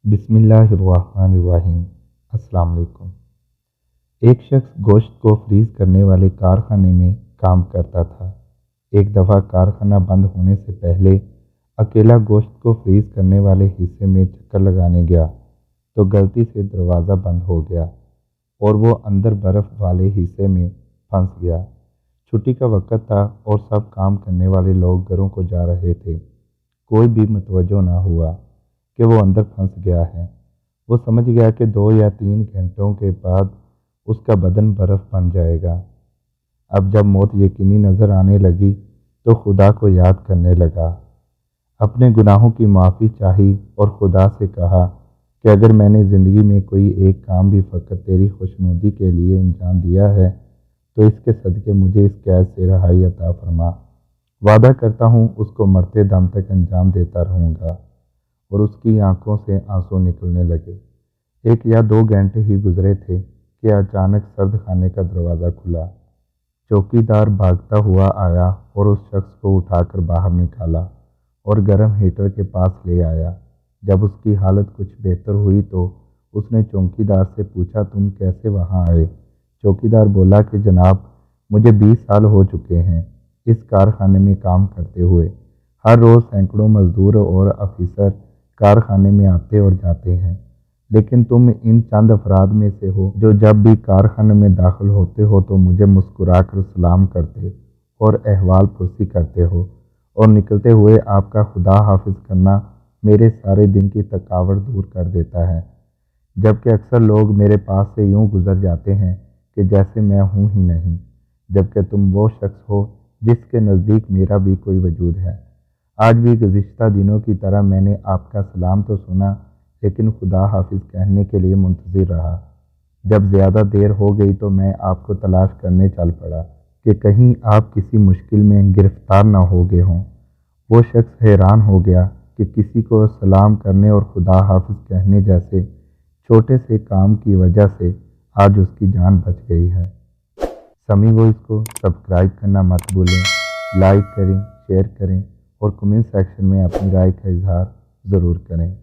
बिस्मिल्लाहिर्रहमानिर्रहीम। अस्सलाम वालेकुम। एक शख्स गोश्त को फ्रीज़ करने वाले कारखाने में काम करता था। एक दफ़ा कारखाना बंद होने से पहले अकेला गोश्त को फ्रीज़ करने वाले हिस्से में चक्कर लगाने गया तो गलती से दरवाज़ा बंद हो गया और वो अंदर बर्फ़ वाले हिस्से में फंस गया। छुट्टी का वक्त था और सब काम करने वाले लोग घरों को जा रहे थे। कोई भी मुतवज्जो ना हुआ कि वो अंदर फंस गया है। वो समझ गया कि 2 या 3 घंटों के बाद उसका बदन बर्फ़ बन जाएगा। अब जब मौत यकीनी नज़र आने लगी तो खुदा को याद करने लगा। अपने गुनाहों की माफ़ी चाही और खुदा से कहा कि अगर मैंने ज़िंदगी में कोई एक काम भी फ़कत तेरी खुशनुदी के लिए अंजाम दिया है तो इसके सदक़े मुझे इस कैद से रहाई अता फरमा। वादा करता हूँ उसको मरते दम तक अंजाम देता रहूँगा। और उसकी आंखों से आंसू निकलने लगे। 1 या 2 घंटे ही गुजरे थे कि अचानक सर्द खाने का दरवाज़ा खुला। चौकीदार भागता हुआ आया और उस शख्स को उठाकर बाहर निकाला और गर्म हीटर के पास ले आया। जब उसकी हालत कुछ बेहतर हुई तो उसने चौकीदार से पूछा, तुम कैसे वहाँ आए? चौकीदार बोला कि जनाब, मुझे 20 साल हो चुके हैं इस कारखाने में काम करते हुए। हर रोज़ सैकड़ों मजदूर और अफिसर कारखाने में आते और जाते हैं, लेकिन तुम इन चंद अफराद में से हो जो जब भी कारखाने में दाखिल होते हो तो मुझे मुस्कुराकर सलाम करते और अहवाल पुरसी करते हो, और निकलते हुए आपका खुदा हाफिज करना मेरे सारे दिन की थकावट दूर कर देता है। जबकि अक्सर लोग मेरे पास से यूं गुजर जाते हैं कि जैसे मैं हूं ही नहीं, जबकि तुम वो शख्स हो जिसके नज़दीक मेरा भी कोई वजूद है। आज भी गुज़िश्ता दिनों की तरह मैंने आपका सलाम तो सुना, लेकिन खुदा हाफिज कहने के लिए मुंतज़िर रहा। जब ज़्यादा देर हो गई तो मैं आपको तलाश करने चल पड़ा कि कहीं आप किसी मुश्किल में गिरफ्तार न हो गए हों। वो शख्स हैरान हो गया कि किसी को सलाम करने और खुदा हाफिज कहने जैसे छोटे से काम की वजह से आज उसकी जान बच गई है। समी वो इसको सब्सक्राइब करना मत भूलें, लाइक करें, शेयर करें और कमेंट सेक्शन में अपनी राय का इजहार ज़रूर करें।